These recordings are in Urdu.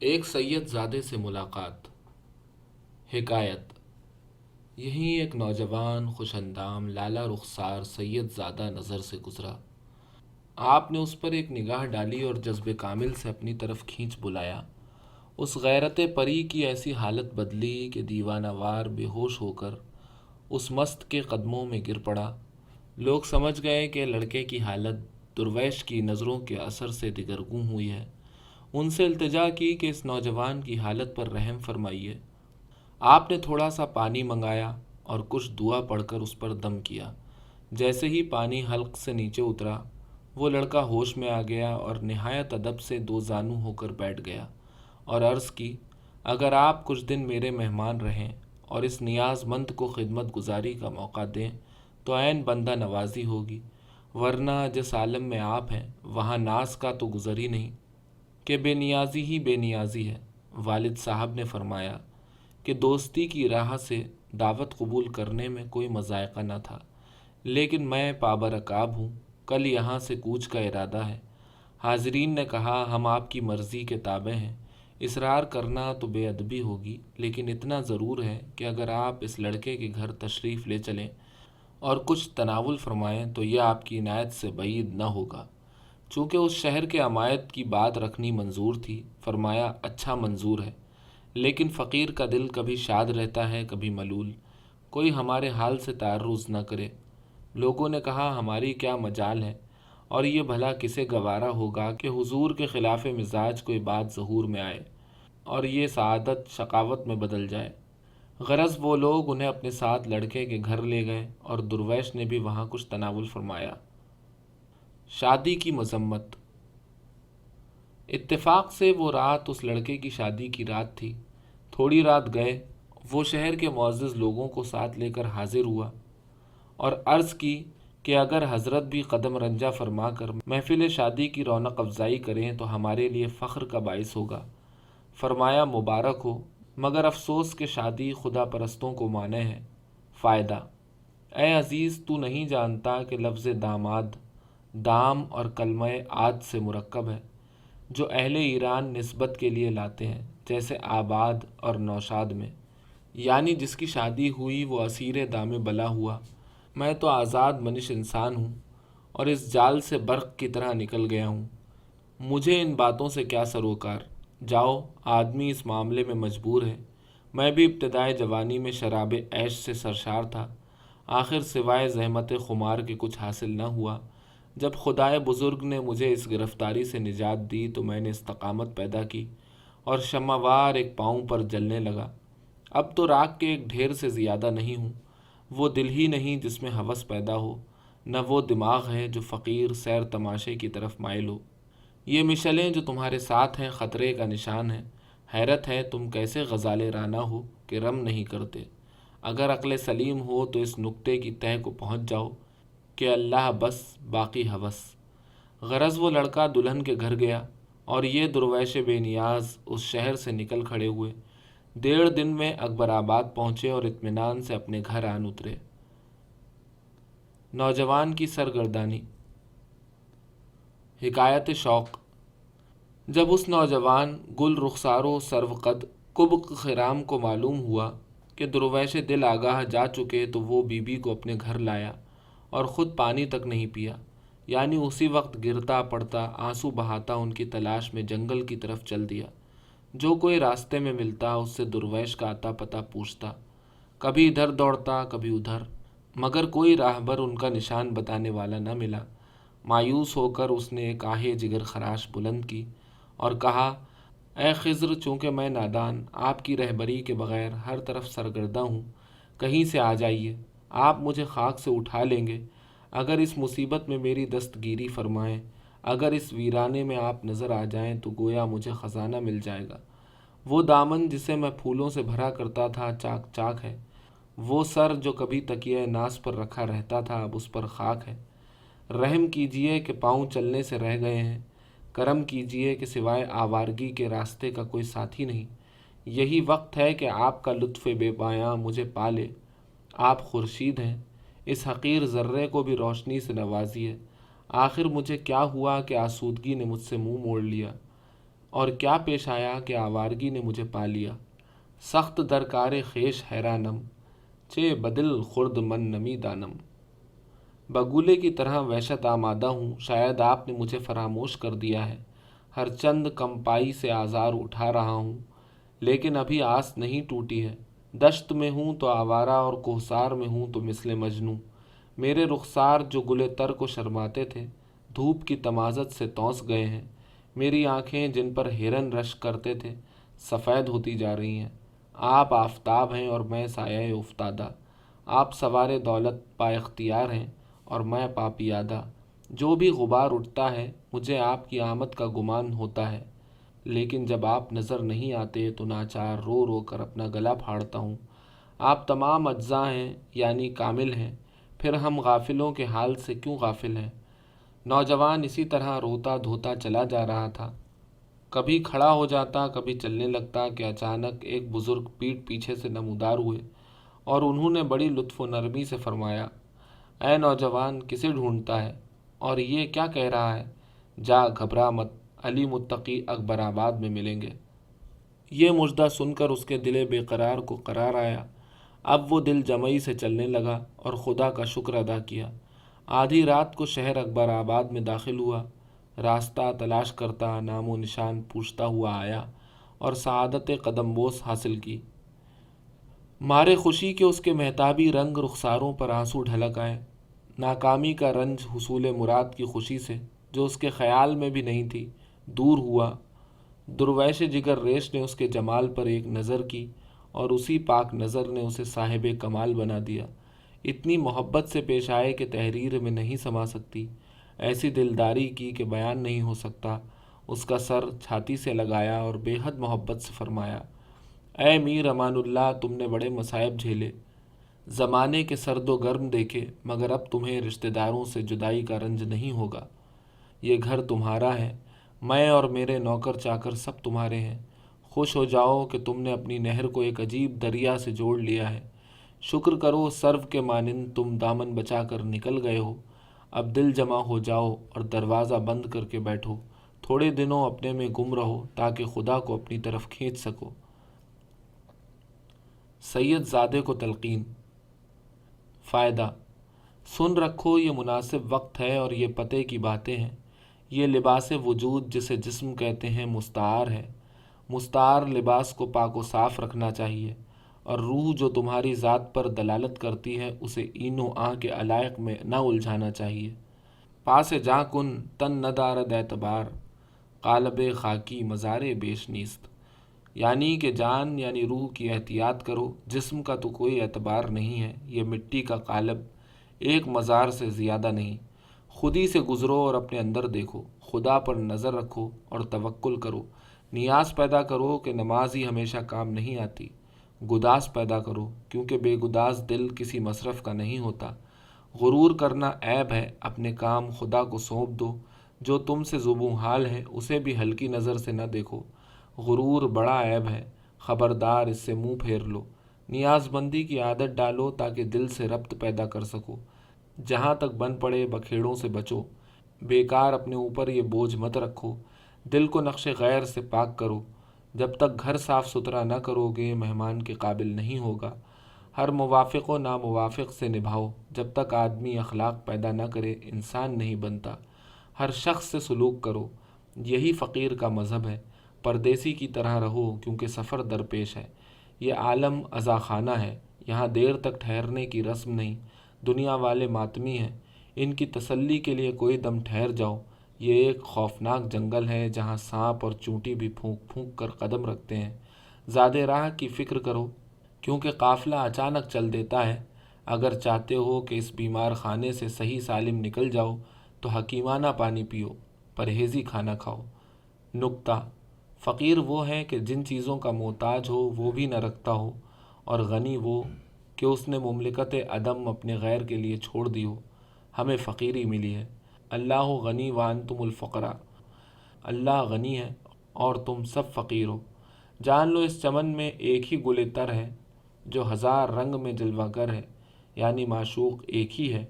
ایک سید زادے سے ملاقات۔ حکایت۔ یہیں ایک نوجوان خوش اندام لالا رخسار سید زادہ نظر سے گزرا۔ آپ نے اس پر ایک نگاہ ڈالی اور جذب کامل سے اپنی طرف کھینچ بلایا۔ اس غیرت پری کی ایسی حالت بدلی کہ دیوانہ وار بے ہوش ہو کر اس مست کے قدموں میں گر پڑا۔ لوگ سمجھ گئے کہ لڑکے کی حالت درویش کی نظروں کے اثر سے دگرگوں ہوئی ہے۔ ان سے التجا کی کہ اس نوجوان کی حالت پر رحم فرمائیے۔ آپ نے تھوڑا سا پانی منگایا اور کچھ دعا پڑھ کر اس پر دم کیا۔ جیسے ہی پانی حلق سے نیچے اترا، وہ لڑکا ہوش میں آ گیا اور نہایت ادب سے دو زانو ہو کر بیٹھ گیا اور عرض کی، اگر آپ کچھ دن میرے مہمان رہیں اور اس نیاز مند کو خدمت گزاری کا موقع دیں تو عین بندہ نوازی ہوگی، ورنہ جس عالم میں آپ ہیں وہاں ناز کا تو گزر ہی نہیں کہ بے نیازی ہی بے نیازی ہے۔ والد صاحب نے فرمایا کہ دوستی کی راہ سے دعوت قبول کرنے میں کوئی مضائقہ نہ تھا، لیکن میں پابرکاب ہوں، کل یہاں سے کوچ کا ارادہ ہے۔ حاضرین نے کہا، ہم آپ کی مرضی کے تابع ہیں، اصرار کرنا تو بے ادبی ہوگی، لیکن اتنا ضرور ہے کہ اگر آپ اس لڑکے کے گھر تشریف لے چلیں اور کچھ تناول فرمائیں تو یہ آپ کی عنایت سے بعید نہ ہوگا۔ چونکہ اس شہر کے عمایت کی بات رکھنی منظور تھی، فرمایا، اچھا منظور ہے، لیکن فقیر کا دل کبھی شاد رہتا ہے کبھی ملول، کوئی ہمارے حال سے تعرض نہ کرے۔ لوگوں نے کہا، ہماری کیا مجال ہے، اور یہ بھلا کسے گوارا ہوگا کہ حضور کے خلاف مزاج کوئی بات ظہور میں آئے اور یہ سعادت شقاوت میں بدل جائے۔ غرض وہ لوگ انہیں اپنے ساتھ لڑکے کے گھر لے گئے اور درویش نے بھی وہاں کچھ تناول فرمایا۔ شادی کی مذمت۔ اتفاق سے وہ رات اس لڑکے کی شادی کی رات تھی۔ تھوڑی رات گئے وہ شہر کے معزز لوگوں کو ساتھ لے کر حاضر ہوا اور عرض کی کہ اگر حضرت بھی قدم رنجہ فرما کر محفل شادی کی رونق افزائی کریں تو ہمارے لیے فخر کا باعث ہوگا۔ فرمایا، مبارک ہو، مگر افسوس کہ شادی خدا پرستوں کو مانع ہے۔ فائدہ۔ اے عزیز، تو نہیں جانتا کہ لفظ داماد دام اور کلمہ عاد سے مرکب ہے، جو اہل ایران نسبت کے لیے لاتے ہیں، جیسے آباد اور نوشاد میں، یعنی جس کی شادی ہوئی وہ اسیر دام بلا ہوا۔ میں تو آزاد منش انسان ہوں اور اس جال سے برق کی طرح نکل گیا ہوں، مجھے ان باتوں سے کیا سروکار۔ جاؤ، آدمی اس معاملے میں مجبور ہے۔ میں بھی ابتدائے جوانی میں شراب عیش سے سرشار تھا، آخر سوائے زحمت خمار کے کچھ حاصل نہ ہوا۔ جب خدائے بزرگ نے مجھے اس گرفتاری سے نجات دی تو میں نے استقامت پیدا کی اور شمع وار ایک پاؤں پر جلنے لگا۔ اب تو راکھ کے ایک ڈھیر سے زیادہ نہیں ہوں۔ وہ دل ہی نہیں جس میں ہوس پیدا ہو، نہ وہ دماغ ہے جو فقیر سیر تماشے کی طرف مائل ہو۔ یہ مشعلیں جو تمہارے ساتھ ہیں خطرے کا نشان ہے۔ حیرت ہے تم کیسے غزال رانہ ہو کہ رم نہیں کرتے۔ اگر عقل سلیم ہو تو اس نکتے کی تہ کو پہنچ جاؤ کہ اللہ بس باقی ہوس۔ غرض وہ لڑکا دلہن کے گھر گیا اور یہ درویش بے نیاز اس شہر سے نکل کھڑے ہوئے۔ 1.5 دن میں اکبر آباد پہنچے اور اطمینان سے اپنے گھر آن اترے۔ نوجوان کی سرگردانی۔ حکایت شوق۔ جب اس نوجوان گل رخسار و سرو قد کبک خرام کو معلوم ہوا کہ درویش دل آگاہ جا چکے تو وہ بی بی کو اپنے گھر لایا اور خود پانی تک نہیں پیا، یعنی اسی وقت گرتا پڑتا آنسو بہاتا ان کی تلاش میں جنگل کی طرف چل دیا۔ جو کوئی راستے میں ملتا اس سے درویش کا اتا پتہ پوچھتا، کبھی ادھر دوڑتا کبھی ادھر، مگر کوئی راہبر ان کا نشان بتانے والا نہ ملا۔ مایوس ہو کر اس نے ایک آہ جگر خراش بلند کی اور کہا، اے خضر، چونکہ میں نادان آپ کی رہبری کے بغیر ہر طرف سرگرداں ہوں، کہیں سے آ جائیے، آپ مجھے خاک سے اٹھا لیں گے۔ اگر اس مصیبت میں میری دستگیری فرمائیں، اگر اس ویرانے میں آپ نظر آ جائیں تو گویا مجھے خزانہ مل جائے گا۔ وہ دامن جسے میں پھولوں سے بھرا کرتا تھا چاک چاک ہے، وہ سر جو کبھی تکیہ ناز پر رکھا رہتا تھا اب اس پر خاک ہے۔ رحم کیجئے کہ پاؤں چلنے سے رہ گئے ہیں، کرم کیجئے کہ سوائے آوارگی کے راستے کا کوئی ساتھی نہیں۔ یہی وقت ہے کہ آپ کا لطف بے پایاں مجھے پالے۔ آپ خورشید ہیں، اس حقیر ذرے کو بھی روشنی سے نوازیے۔ آخر مجھے کیا ہوا کہ آسودگی نے مجھ سے منہ موڑ لیا۔ اور کیا پیش آیا کہ آوارگی نے مجھے پا لیا، سخت درکار خیش حیرانم، چے بدل خرد من نمی دانم۔ بگولے کی طرح وحشت آمادہ ہوں، شاید آپ نے مجھے فراموش کر دیا ہے، ہر چند کمپائی سے آزار اٹھا رہا ہوں، لیکن ابھی آس نہیں ٹوٹی ہے۔ دشت میں ہوں تو آوارہ اور کوہسار میں ہوں تو مثل مجنوں۔ میرے رخسار جو گلے تر کو شرماتے تھے، دھوپ کی تمازت سے تونس گئے ہیں۔ میری آنکھیں جن پر ہرن رش کرتے تھے، سفید ہوتی جا رہی ہیں۔ آپ آفتاب ہیں اور میں سایہ افتادہ، آپ سوار دولت با اختیار ہیں اور میں پاپیادہ۔ جو بھی غبار اٹھتا ہے مجھے آپ کی آمد کا گمان ہوتا ہے، لیکن جب آپ نظر نہیں آتے تو ناچار رو رو کر اپنا گلا پھاڑتا ہوں۔ آپ تمام اجزاء ہیں یعنی کامل ہیں، پھر ہم غافلوں کے حال سے کیوں غافل ہیں؟ نوجوان اسی طرح روتا دھوتا چلا جا رہا تھا، کبھی کھڑا ہو جاتا کبھی چلنے لگتا کہ اچانک ایک بزرگ پیٹھ پیچھے سے نمودار ہوئے اور انہوں نے بڑی لطف و نرمی سے فرمایا، اے نوجوان، کسے ڈھونڈتا ہے اور یہ کیا کہہ رہا ہے؟ جا، گھبرا مت، علی متقی اکبر آباد میں ملیں گے۔ یہ مژدہ سن کر اس کے دل بے قرار کو قرار آیا۔ اب وہ دل جمعی سے چلنے لگا اور خدا کا شکر ادا کیا۔ آدھی رات کو شہر اکبر آباد میں داخل ہوا، راستہ تلاش کرتا، نام و نشان پوچھتا ہوا آیا اور سعادت قدم بوس حاصل کی۔ مارے خوشی کے اس کے مہتابی رنگ رخساروں پر آنسو ڈھلک آئے۔ ناکامی کا رنج حصول مراد کی خوشی سے، جو اس کے خیال میں بھی نہیں تھی، دور ہوا۔ درویش جگر ریش نے اس کے جمال پر ایک نظر کی اور اسی پاک نظر نے اسے صاحب کمال بنا دیا۔ اتنی محبت سے پیش آئے کہ تحریر میں نہیں سما سکتی، ایسی دلداری کی کہ بیان نہیں ہو سکتا۔ اس کا سر چھاتی سے لگایا اور بے حد محبت سے فرمایا، اے میر امان اللہ، تم نے بڑے مصائب جھیلے، زمانے کے سرد و گرم دیکھے، مگر اب تمہیں رشتہ داروں سے جدائی کا رنج نہیں ہوگا۔ یہ گھر تمہارا ہے، میں اور میرے نوکر چاکر سب تمہارے ہیں۔ خوش ہو جاؤ کہ تم نے اپنی نہر کو ایک عجیب دریا سے جوڑ لیا ہے۔ شکر کرو سرو کے مانند تم دامن بچا کر نکل گئے ہو۔ اب دل جمع ہو جاؤ اور دروازہ بند کر کے بیٹھو، تھوڑے دنوں اپنے میں گم رہو تاکہ خدا کو اپنی طرف کھینچ سکو۔ سید زادے کو تلقین۔ فائدہ: سن رکھو، یہ مناسب وقت ہے اور یہ پتے کی باتیں ہیں۔ یہ لباس وجود جسے جسم کہتے ہیں مستعار ہے۔ مستعار لباس کو پاک و صاف رکھنا چاہیے، اور روح جو تمہاری ذات پر دلالت کرتی ہے اسے این و آں کے علائق میں نہ الجھانا چاہیے۔ پاس جاں کن تن نہ دارد اعتبار، قالب خاکی مزار بیش نیست۔ یعنی کہ جان یعنی روح کی احتیاط کرو، جسم کا تو کوئی اعتبار نہیں ہے، یہ مٹی کا قالب ایک مزار سے زیادہ نہیں۔ خودی سے گزرو اور اپنے اندر دیکھو، خدا پر نظر رکھو اور توکل کرو۔ نیاز پیدا کرو کہ نماز ہی ہمیشہ کام نہیں آتی، گداز پیدا کرو کیونکہ بے گداز دل کسی مصرف کا نہیں ہوتا۔ غرور کرنا عیب ہے، اپنے کام خدا کو سونپ دو، جو تم سے زبوں حال ہے اسے بھی ہلکی نظر سے نہ دیکھو۔ غرور بڑا عیب ہے، خبردار اس سے منہ پھیر لو۔ نیاز بندی کی عادت ڈالو تاکہ دل سے ربط پیدا کر سکو۔ جہاں تک بن پڑے بکھیڑوں سے بچو، بیکار اپنے اوپر یہ بوجھ مت رکھو۔ دل کو نقش غیر سے پاک کرو، جب تک گھر صاف ستھرا نہ کرو گے مہمان کے قابل نہیں ہوگا۔ ہر موافق و ناموافق سے نبھاؤ، جب تک آدمی اخلاق پیدا نہ کرے انسان نہیں بنتا۔ ہر شخص سے سلوک کرو، یہی فقیر کا مذہب ہے۔ پردیسی کی طرح رہو کیونکہ سفر درپیش ہے۔ یہ عالم عزاخانہ ہے، یہاں دیر تک ٹھہرنے کی رسم نہیں۔ دنیا والے ماتمی ہیں، ان کی تسلی کے لیے کوئی دم ٹھہر جاؤ۔ یہ ایک خوفناک جنگل ہے جہاں سانپ اور چونٹی بھی پھونک پھونک کر قدم رکھتے ہیں۔ زیادہ راہ کی فکر کرو کیونکہ قافلہ اچانک چل دیتا ہے۔ اگر چاہتے ہو کہ اس بیمار خانے سے صحیح سالم نکل جاؤ تو حکیمانہ پانی پیو، پرہیزی کھانا کھاؤ۔ نکتہ: فقیر وہ ہے کہ جن چیزوں کا محتاج ہو وہ بھی نہ رکھتا ہو، اور غنی وہ کہ اس نے مملکت عدم اپنے غیر کے لیے چھوڑ دی ہو۔ ہمیں فقیری ملی ہے۔ اللہ غنی وانتم الفقراء، اللہ غنی ہے اور تم سب فقیر ہو۔ جان لو اس چمن میں ایک ہی گل تر ہے جو ہزار رنگ میں جلوہ گر ہے، یعنی معشوق ایک ہی ہے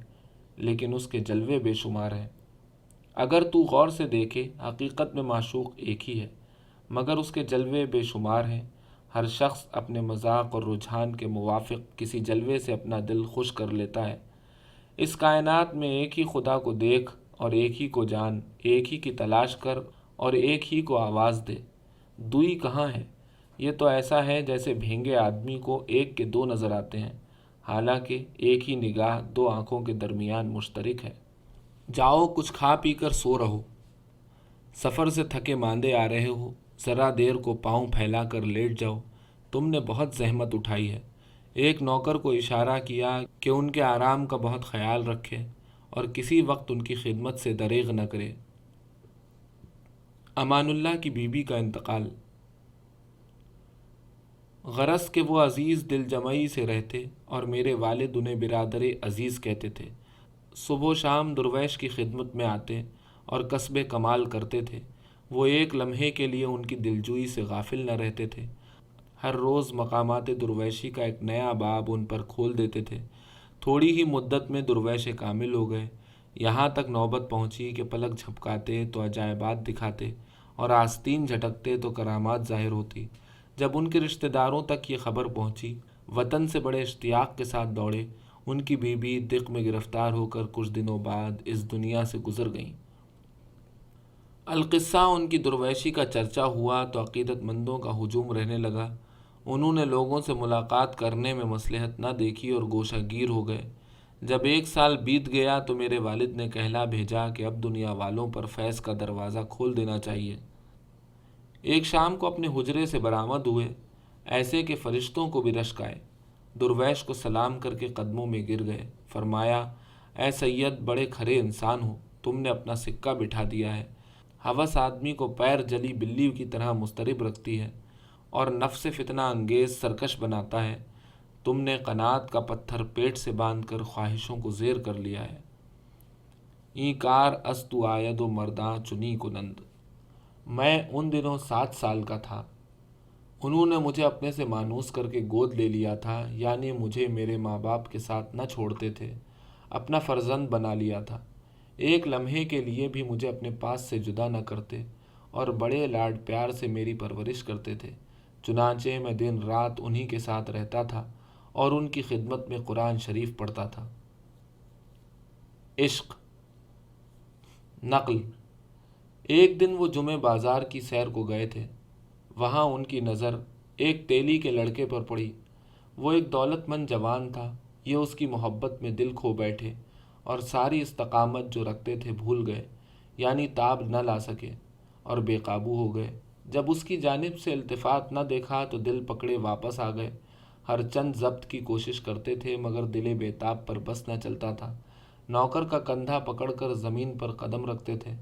لیکن اس کے جلوے بے شمار ہیں۔ اگر تو غور سے دیکھے حقیقت میں معشوق ایک ہی ہے، مگر اس کے جلوے بے شمار ہیں۔ ہر شخص اپنے مذاق اور رجحان کے موافق کسی جلوے سے اپنا دل خوش کر لیتا ہے۔ اس کائنات میں ایک ہی خدا کو دیکھ اور ایک ہی کو جان، ایک ہی کی تلاش کر اور ایک ہی کو آواز دے۔ دوئی کہاں ہے؟ یہ تو ایسا ہے جیسے بھینگے آدمی کو ایک کے دو نظر آتے ہیں، حالانکہ ایک ہی نگاہ دو آنکھوں کے درمیان مشترک ہے۔ جاؤ کچھ کھا پی کر سو رہو۔ سفر سے تھکے ماندے آ رہے ہو، ذرا دیر کو پاؤں پھیلا کر لیٹ جاؤ، تم نے بہت زحمت اٹھائی ہے۔ ایک نوکر کو اشارہ کیا کہ ان کے آرام کا بہت خیال رکھے اور کسی وقت ان کی خدمت سے دریغ نہ کرے۔ امان اللہ کی بیوی کا انتقال۔ غرض کہ وہ عزیز دل جمعی سے رہتے اور میرے والد انہیں برادر عزیز کہتے تھے۔ صبح و شام درویش کی خدمت میں آتے اور کسب کمال کرتے تھے۔ وہ ایک لمحے کے لیے ان کی دلجوئی سے غافل نہ رہتے تھے۔ ہر روز مقامات درویشی کا ایک نیا باب ان پر کھول دیتے تھے۔ تھوڑی ہی مدت میں درویش کامل ہو گئے، یہاں تک نوبت پہنچی کہ پلک جھپکاتے تو عجائبات دکھاتے اور آستین جھٹکتے تو کرامات ظاہر ہوتی۔ جب ان کے رشتہ داروں تک یہ خبر پہنچی، وطن سے بڑے اشتیاق کے ساتھ دوڑے۔ ان کی بیوی دق میں گرفتار ہو کر کچھ دنوں بعد اس دنیا سے گزر گئیں۔ القصہ ان کی درویشی کا چرچا ہوا تو عقیدت مندوں کا ہجوم رہنے لگا۔ انہوں نے لوگوں سے ملاقات کرنے میں مصلحت نہ دیکھی اور گوشہ گیر ہو گئے۔ جب 1 سال بیت گیا تو میرے والد نے کہلا بھیجا کہ اب دنیا والوں پر فیض کا دروازہ کھول دینا چاہیے۔ ایک شام کو اپنے حجرے سے برآمد ہوئے، ایسے کہ فرشتوں کو بھی رشک آئے۔ درویش کو سلام کر کے قدموں میں گر گئے۔ فرمایا، اے سید، بڑے کھرے انسان ہو، تم نے اپنا سکہ بٹھا دیا ہے۔ ہوس آدمی کو پیر جلی بلی کی طرح مضطرب رکھتی ہے اور نفس فتنہ انگیز سرکش بناتا ہے۔ تم نے قناعت کا پتھر پیٹ سے باندھ کر خواہشوں کو زیر کر لیا ہے۔ این کار از تو آید و مرداں چنی کنند۔ میں ان دنوں 7 سال کا تھا۔ انہوں نے مجھے اپنے سے مانوس کر کے گود لے لیا تھا، یعنی مجھے میرے ماں باپ کے ساتھ نہ چھوڑتے تھے، اپنا فرزند بنا لیا تھا۔ ایک لمحے کے لیے بھی مجھے اپنے پاس سے جدا نہ کرتے اور بڑے لاڈ پیار سے میری پرورش کرتے تھے۔ چنانچہ میں دن رات انہی کے ساتھ رہتا تھا اور ان کی خدمت میں قرآن شریف پڑھتا تھا۔ عشق نقل۔ ایک دن وہ جمعہ بازار کی سیر کو گئے تھے۔ وہاں ان کی نظر ایک تیلی کے لڑکے پر پڑی۔ وہ ایک دولت مند جوان تھا۔ یہ اس کی محبت میں دل کھو بیٹھے اور ساری استقامت جو رکھتے تھے بھول گئے، یعنی تاب نہ لا سکے اور بے قابو ہو گئے۔ جب اس کی جانب سے التفات نہ دیکھا تو دل پکڑے واپس آ گئے۔ ہر چند ضبط کی کوشش کرتے تھے مگر دل بے تاب پر بس نہ چلتا تھا۔ نوکر کا کندھا پکڑ کر زمین پر قدم رکھتے تھے،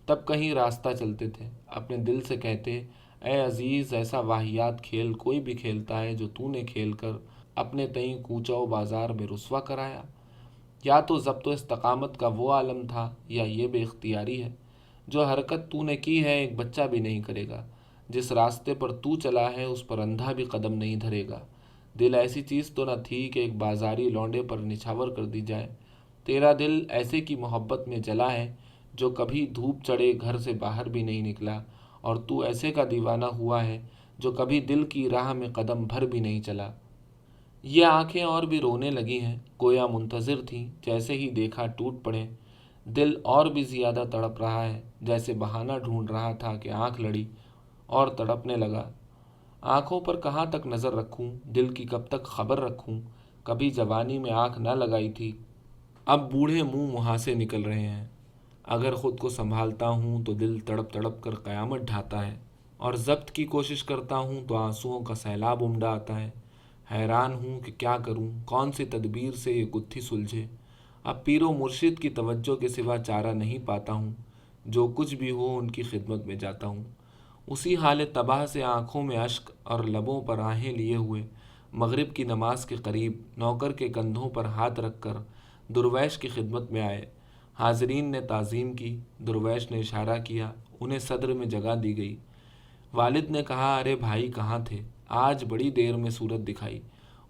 تب کہیں راستہ چلتے تھے، اپنے دل سے کہتے، اے عزیز، ایسا واہیات کھیل کوئی بھی کھیلتا ہے جو تو نے کھیل کر اپنے تئیں کوچہ و بازار میں رسوا کرایا؟ یا تو ضبط و استقامت کا وہ عالم تھا یا یہ بے اختیاری ہے۔ جو حرکت تو نے کی ہے ایک بچہ بھی نہیں کرے گا۔ جس راستے پر تو چلا ہے اس پر اندھا بھی قدم نہیں دھرے گا۔ دل ایسی چیز تو نہ تھی کہ ایک بازاری لونڈے پر نچھاور کر دی جائے۔ تیرا دل ایسے کی محبت میں جلا ہے جو کبھی دھوپ چڑھے گھر سے باہر بھی نہیں نکلا، اور تو ایسے کا دیوانہ ہوا ہے جو کبھی دل کی راہ میں قدم بھر بھی نہیں چلا۔ یہ آنکھیں اور بھی رونے لگی ہیں، گویا منتظر تھیں جیسے ہی دیکھا ٹوٹ پڑے۔ دل اور بھی زیادہ تڑپ رہا ہے، جیسے بہانہ ڈھونڈ رہا تھا کہ آنکھ لڑی اور تڑپنے لگا۔ آنکھوں پر کہاں تک نظر رکھوں، دل کی کب تک خبر رکھوں؟ کبھی جوانی میں آنکھ نہ لگائی تھی، اب بوڑھے منہ مہاسے نکل رہے ہیں۔ اگر خود کو سنبھالتا ہوں تو دل تڑپ تڑپ کر قیامت ڈھاتا ہے، اور ضبط کی کوشش کرتا ہوں تو آنسوؤں کا سیلاب امڈا آتا ہے۔ حیران ہوں کہ کیا کروں، کون سی تدبیر سے یہ گتھی سلجھے۔ اب پیر و مرشد کی توجہ کے سوا چارہ نہیں پاتا ہوں، جو کچھ بھی ہو ان کی خدمت میں جاتا ہوں۔ اسی حال تباہ سے آنکھوں میں اشک اور لبوں پر آہیں لیے ہوئے مغرب کی نماز کے قریب نوکر کے کندھوں پر ہاتھ رکھ کر درویش کی خدمت میں آئے۔ حاضرین نے تعظیم کی، درویش نے اشارہ کیا، انہیں صدر میں جگہ دی گئی۔ والد نے کہا، ارے بھائی کہاں تھے؟ آج بڑی دیر میں صورت دکھائی۔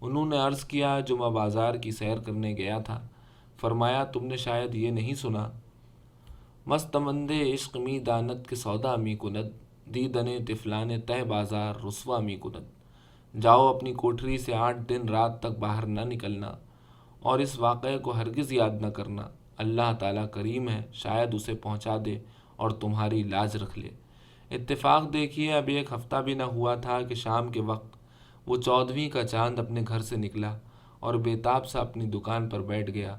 انہوں نے عرض کیا، جمعہ بازار کی سیر کرنے گیا تھا۔ فرمایا، تم نے شاید یہ نہیں سنا، مستمند عشق می داند کے سودا می کند۔ دیدن طفلان تہ بازار رسوا می کند۔ جاؤ اپنی کوٹری سے 8 دن رات تک باہر نہ نکلنا اور اس واقعے کو ہرگز یاد نہ کرنا۔ اللہ تعالیٰ کریم ہے، شاید اسے پہنچا دے اور تمہاری لاج رکھ لے۔ اتفاق دیکھیے، اب 1 ہفتہ بھی نہ ہوا تھا کہ شام کے وقت وہ 14ویں کا چاند اپنے گھر سے نکلا اور بے تاب سا اپنی دکان پر بیٹھ گیا۔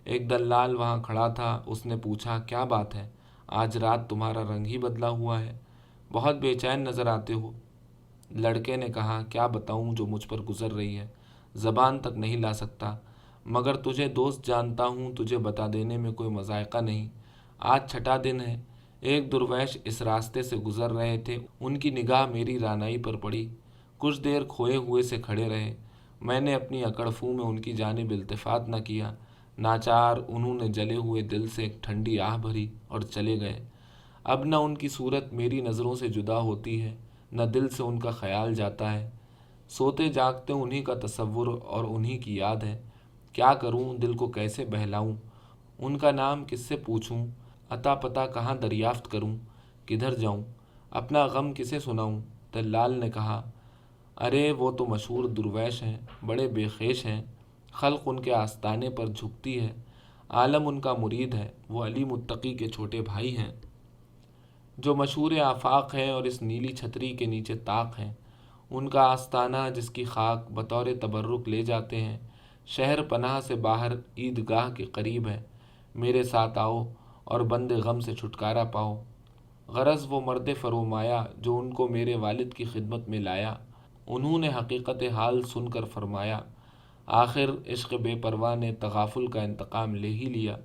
ایک دلال وہاں کھڑا تھا، اس نے پوچھا کیا بات ہے؟ آج رات تمہارا رنگ ہی بدلا ہوا ہے، بہت بے چین نظر آتے ہو۔ لڑکے نے کہا کیا بتاؤں جو مجھ پر گزر رہی ہے، زبان تک نہیں لا سکتا، مگر تجھے دوست جانتا ہوں، تجھے بتا دینے میں کوئی مذائقہ نہیں۔ آج چھٹا دن ہے، ایک درویش اس راستے سے گزر رہے تھے، ان کی نگاہ میری رانائی پر پڑی، کچھ دیر کھوئے ہوئے سے کھڑے رہے، میں نے اپنی اکڑ فو میں ان کی جانب التفات نہ کیا، ناچار انہوں نے جلے ہوئے دل سے ایک ٹھنڈی آہ بھری اور چلے گئے۔ اب نہ ان کی صورت میری نظروں سے جدا ہوتی ہے، نہ دل سے ان کا خیال جاتا ہے، سوتے جاگتے انہی کا تصور اور انہی کی یاد ہے۔ کیا کروں، دل کو کیسے بہلاؤں، ان کا نام کس سے پوچھوں، عطا پتہ کہاں دریافت کروں، کدھر جاؤں، اپنا غم کسے سناؤں؟ دلال نے کہا ارے وہ تو مشہور درویش ہیں، بڑے بے خیش ہیں، خلق ان کے آستانے پر جھکتی ہے، عالم ان کا مرید ہے، وہ علی متقی کے چھوٹے بھائی ہیں جو مشہور آفاق ہیں اور اس نیلی چھتری کے نیچے طاق ہیں۔ ان کا آستانہ جس کی خاک بطور تبرک لے جاتے ہیں، شہر پناہ سے باہر عیدگاہ کے قریب ہے۔ میرے ساتھ آؤ اور بند غم سے چھٹکارا پاؤ۔ غرض وہ مرد فرومایا جو ان کو میرے والد کی خدمت میں لایا، انہوں نے حقیقت حال سن کر فرمایا آخر عشق بے پرواہ نے تغافل کا انتقام لے ہی لیا۔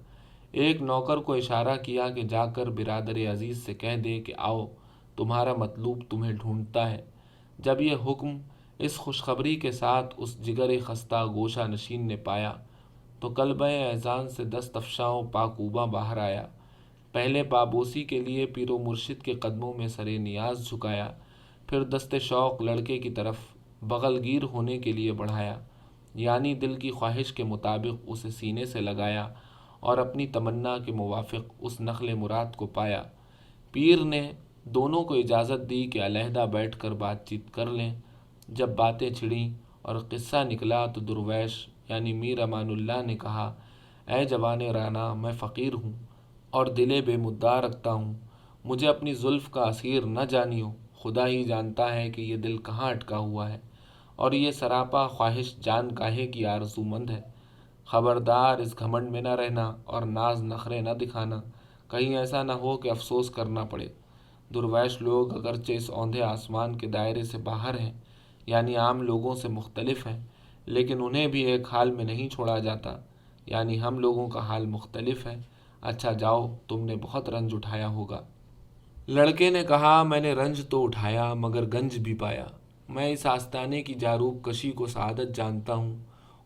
ایک نوکر کو اشارہ کیا کہ جا کر برادر عزیز سے کہہ دے کہ آؤ، تمہارا مطلوب تمہیں ڈھونڈتا ہے۔ جب یہ حکم اس خوشخبری کے ساتھ اس جگر خستہ گوشہ نشین نے پایا تو قلبہ احزان سے دست افشاں و پاکوباں باہر آیا۔ پہلے پابوسی کے لیے پیر و مرشد کے قدموں میں سر نیاز جھکایا، پھر دست شوق لڑکے کی طرف بغل گیر ہونے کے لیے بڑھایا، یعنی دل کی خواہش کے مطابق اسے سینے سے لگایا اور اپنی تمنا کے موافق اس نخل مراد کو پایا۔ پیر نے دونوں کو اجازت دی کہ علیحدہ بیٹھ کر بات چیت کر لیں۔ جب باتیں چھڑیں اور قصہ نکلا تو درویش یعنی میر امان اللہ نے کہا اے جوان رانا، میں فقیر ہوں اور دل بے مدعا رکھتا ہوں، مجھے اپنی زلف کا اسیر نہ جانیو، خدا ہی جانتا ہے کہ یہ دل کہاں اٹکا ہوا ہے اور یہ سراپا خواہش جان کاہے کی آرزو مند ہے۔ خبردار اس گھمنڈ میں نہ رہنا اور ناز نخرے نہ دکھانا، کہیں ایسا نہ ہو کہ افسوس کرنا پڑے۔ درویش لوگ اگرچہ اس اوندھے آسمان کے دائرے سے باہر ہیں، یعنی عام لوگوں سے مختلف ہیں، لیکن انہیں بھی ایک حال میں نہیں چھوڑا جاتا، یعنی ہم لوگوں کا حال مختلف ہے۔ اچھا جاؤ، تم نے بہت رنج اٹھایا ہوگا۔ لڑکے نے کہا میں نے رنج تو اٹھایا مگر گنج بھی پایا۔ میں اس آستانے کی جاروب کشی کو سعادت جانتا ہوں،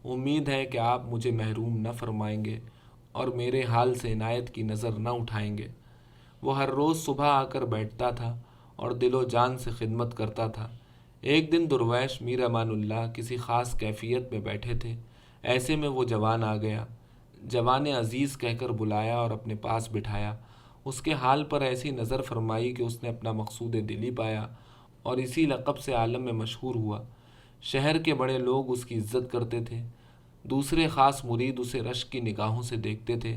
امید ہے کہ آپ مجھے محروم نہ فرمائیں گے اور میرے حال سے عنایت کی نظر نہ اٹھائیں گے۔ وہ ہر روز صبح آ کر بیٹھتا تھا اور دل و جان سے خدمت کرتا تھا۔ ایک دن درویش میر امان اللہ کسی خاص کیفیت میں بیٹھے تھے، ایسے میں وہ جوان آ گیا۔ جوان عزیز کہہ کر بلایا اور اپنے پاس بٹھایا، اس کے حال پر ایسی نظر فرمائی کہ اس نے اپنا مقصود دلی پایا اور اسی لقب سے عالم میں مشہور ہوا۔ شہر کے بڑے لوگ اس کی عزت کرتے تھے، دوسرے خاص مرید اسے رشک کی نگاہوں سے دیکھتے تھے۔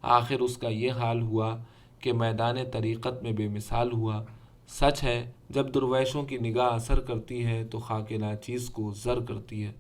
آخر اس کا یہ حال ہوا کہ میدان طریقت میں بے مثال ہوا۔ سچ ہے، جب درویشوں کی نگاہ اثر کرتی ہے تو خاک ناچیز کو زر کرتی ہے۔